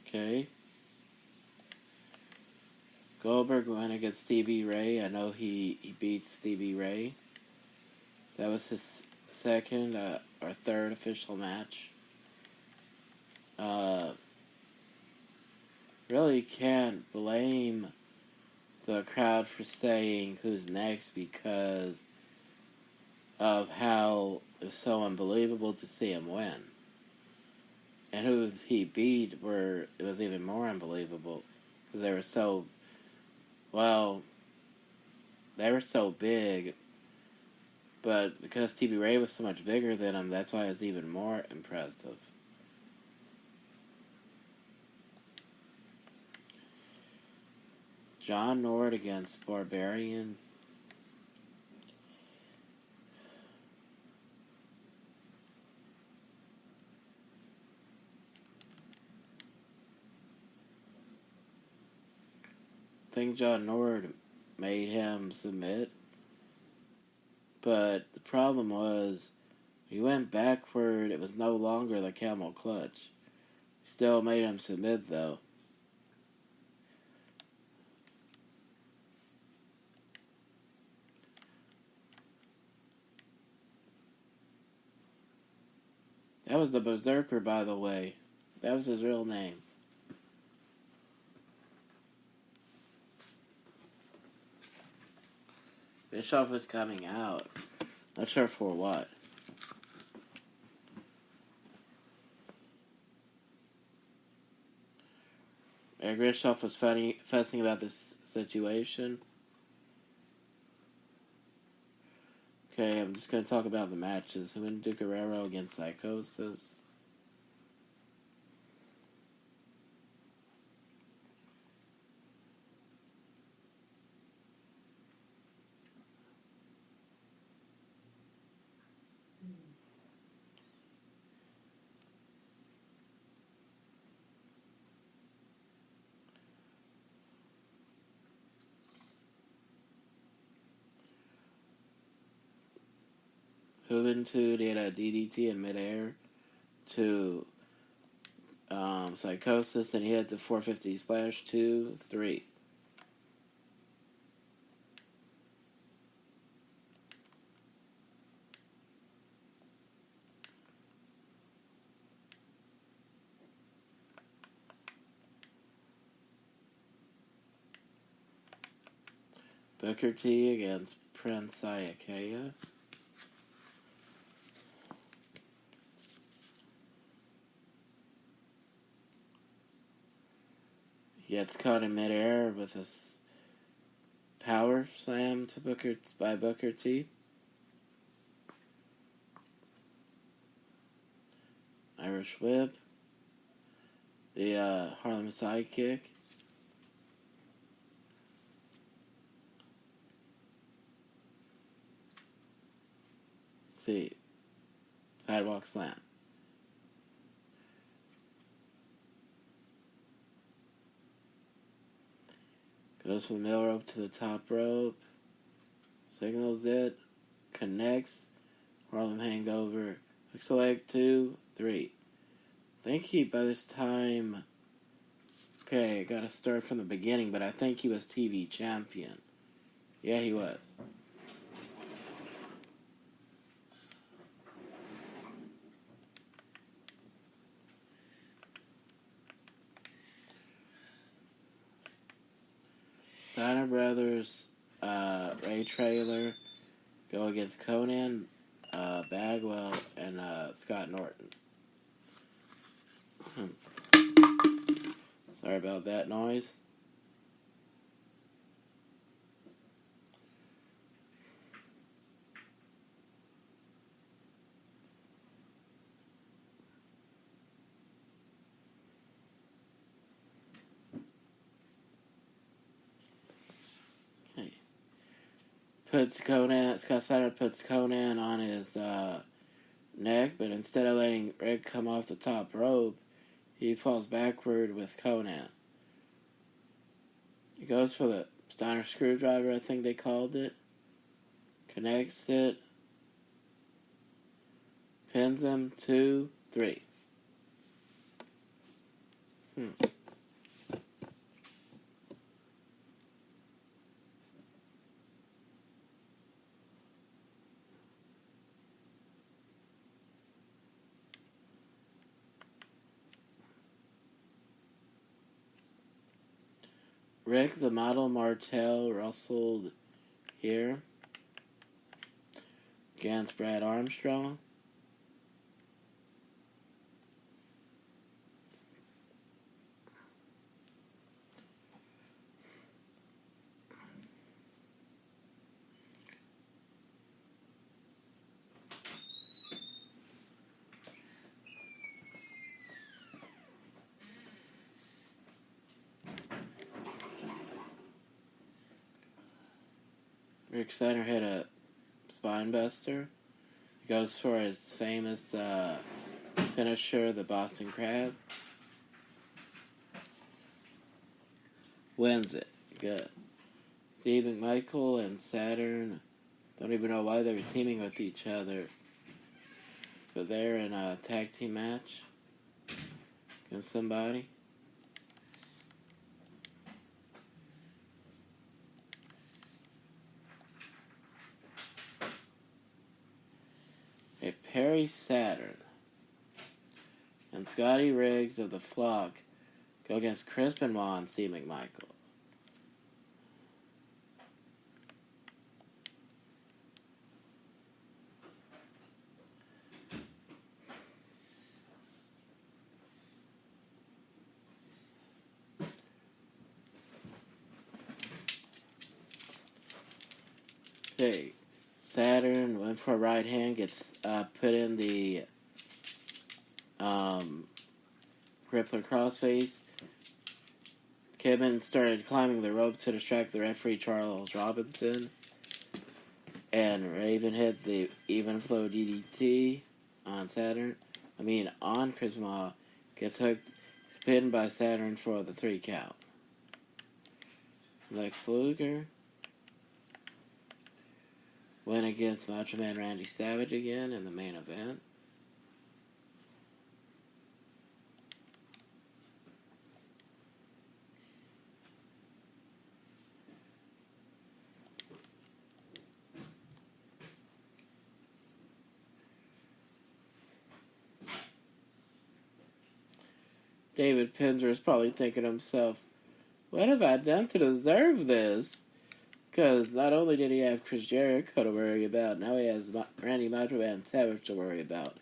Okay. Goldberg went against Stevie Ray. I know he beat Stevie Ray. That was his second or third official match. Really can't blame the crowd for saying who's next because of how it was so unbelievable to see him win. And who he beat it was even more unbelievable because they were so big, but because Stevie Ray was so much bigger than him, that's why it was even more impressive. John Nord against Barbarian. I think John Nord made him submit. But the problem was, he went backward, it was no longer the camel clutch. He still made him submit, though. That was the Berserker, by the way. That was his real name. Bischoff was coming out. Not sure for what. Eric Bischoff was fussing about this situation. Okay, I'm just going to talk about the matches. Juventud Guerrero against Psychosis. Juventud had a DDT in midair to Psychosis, and he had the 450 splash. 2, 3. Booker T against Prince Iakea. He gets caught in midair with a power slam by Booker T. Irish whip. The Harlem sidekick. See. Sidewalk slam. Goes from the middle rope to the top rope. Signals it. Connects. Harlem hangover. Hooks a leg. 2, 3. I think he, by this time... Okay, I gotta start from the beginning, but I think he was TV champion. Yeah, he was. Steiner Brothers, Ray Traylor go against Conan, Bagwell, and Scott Norton. Sorry about that noise. Scott Steiner puts Conan on his neck, but instead of letting Rick come off the top rope, he falls backward with Conan. He goes for the Steiner screwdriver, I think they called it. Connects it. Pins him. 2, 3. Rick the Model Martel wrestled here against Brad Armstrong. Rick Steiner hit a spine buster. He goes for his famous finisher, the Boston Crab. Wins it. Good. Steve McMichael and Saturn, don't even know why they were teaming with each other, but they're in a tag team match against somebody. Perry Saturn and Scotty Riggs of the Flock go against Chris Benoit and Steve McMichael. Okay, Saturn went for a right hand, gets put in the Crippler crossface. Kidman started climbing the ropes to distract the referee Charles Robinson, and Raven hit the even flow DDT on on Chris Benoit, gets hooked, pinned by Saturn for the 3 count. Lex Luger went against Macho Man Randy Savage again in the main event. David Pinzer is probably thinking to himself, what have I done to deserve this? Because not only did he have Chris Jericho to worry about, now he has Randy Macho Man Savage to worry about.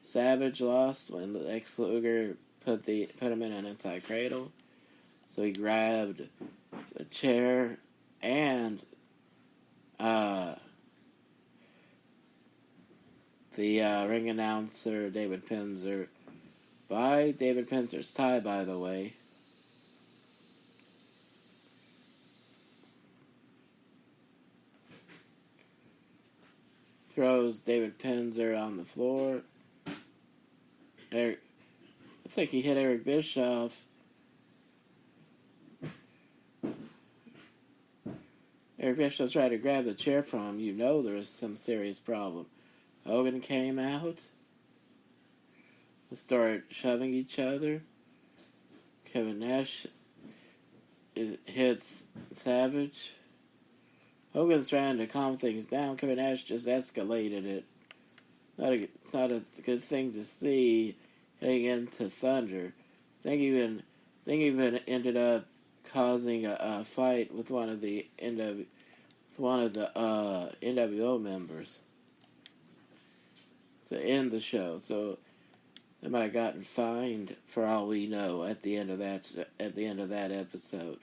Savage lost when Lex Luger put him in an inside cradle. So he grabbed the chair and the ring announcer, David Pinzer, by David Pinzer's tie, by the way. Throws David Pinzer on the floor. I think he hit Eric Bischoff. Eric Bischoff tried to grab the chair from him. You know there was some serious problem. Hogan came out. They started shoving each other. Kevin Nash hits Savage. Hogan's trying to calm things down. Kevin Nash just escalated it. It's not a good thing to see heading into Thunder. I think even ended up causing a fight with one of the NWO members to end the show. So they might have gotten fined for all we know at the end of that episode.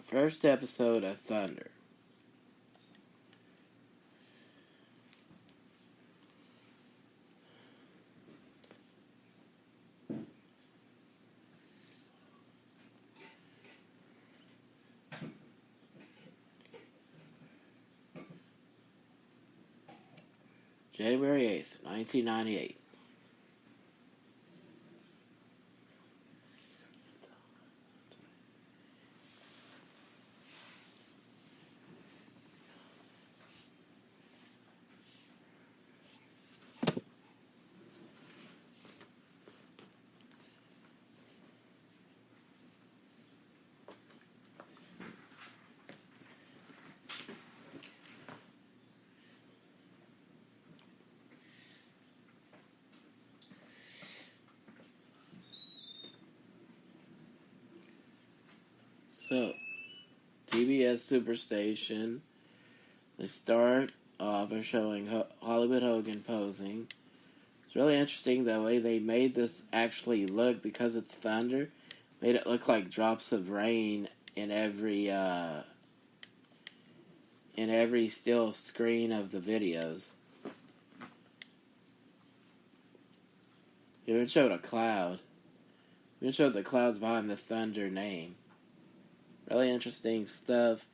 First episode of Thunder. January 8th, 1998. So, TBS Superstation. They start off by showing Hollywood Hogan posing. It's really interesting the way they made this actually look, because it's thunder, made it look like drops of rain in every still screen of the videos. It even showed a cloud. It even showed the clouds behind the Thunder name. Really interesting stuff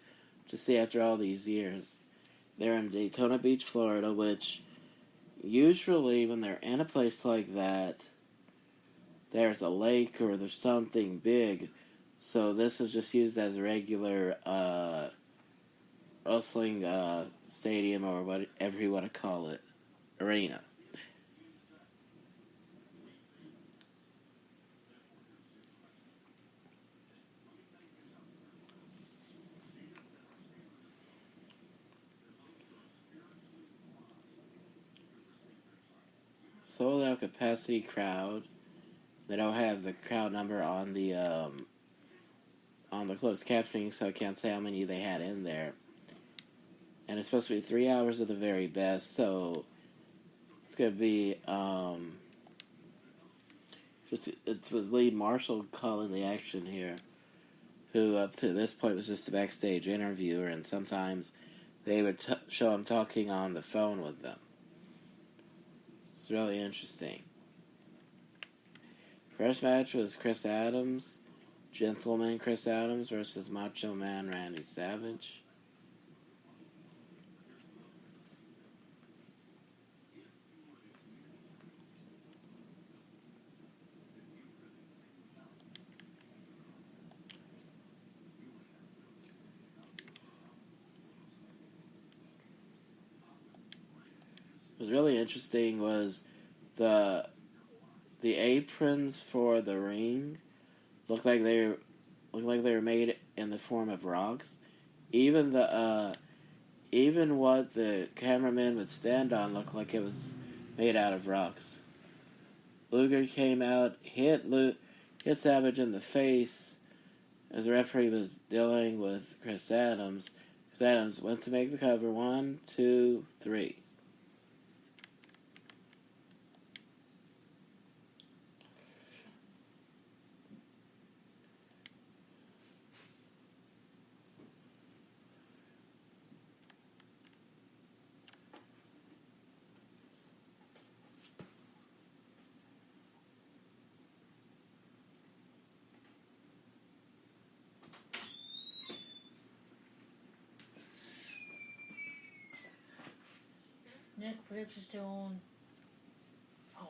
to see after all these years. They're in Daytona Beach, Florida, which usually when they're in a place like that, there's a lake or there's something big. So this is just used as a regular wrestling stadium, or whatever you want to call it, arena. Sold out capacity crowd. They don't have the crowd number on the closed captioning, so I can't say how many they had in there. And it's supposed to be 3 hours of the very best, so it's gonna be it was Lead Marshall calling the action here, who up to this point was just a backstage interviewer, and sometimes they would show him talking on the phone with them. It's really interesting. First match was Chris Adams, Gentleman Chris Adams versus Macho Man Randy Savage. What was really interesting was the aprons for the ring looked like they were made in the form of rocks. Even what the cameraman would stand on looked like it was made out of rocks. Luger came out, hit Savage in the face as the referee was dealing with Chris Adams. Chris Adams went to make the cover. 1, 2, 3. Nick, predictions still on. Oh,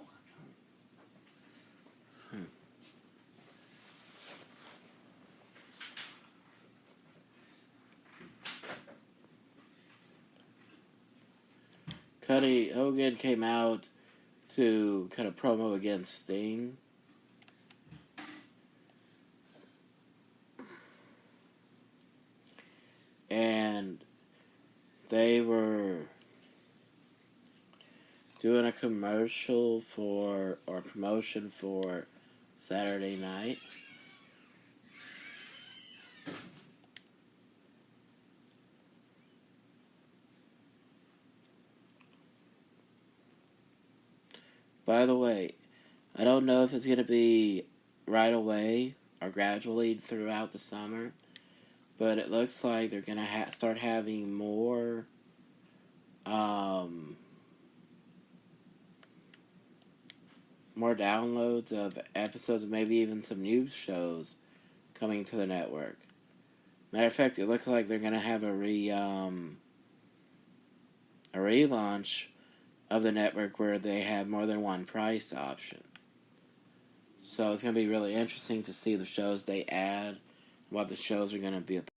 Cuddy Hogan came out to cut a promo against Sting. And they were doing a commercial or promotion for Saturday night. By the way, I don't know if it's going to be right away or gradually throughout the summer, but it looks like they're going to start having more downloads of episodes, maybe even some new shows coming to the network. Matter of fact, it looks like they're going to have a relaunch of the network where they have more than one price option. So it's going to be really interesting to see the shows they add, what the shows are going to be about.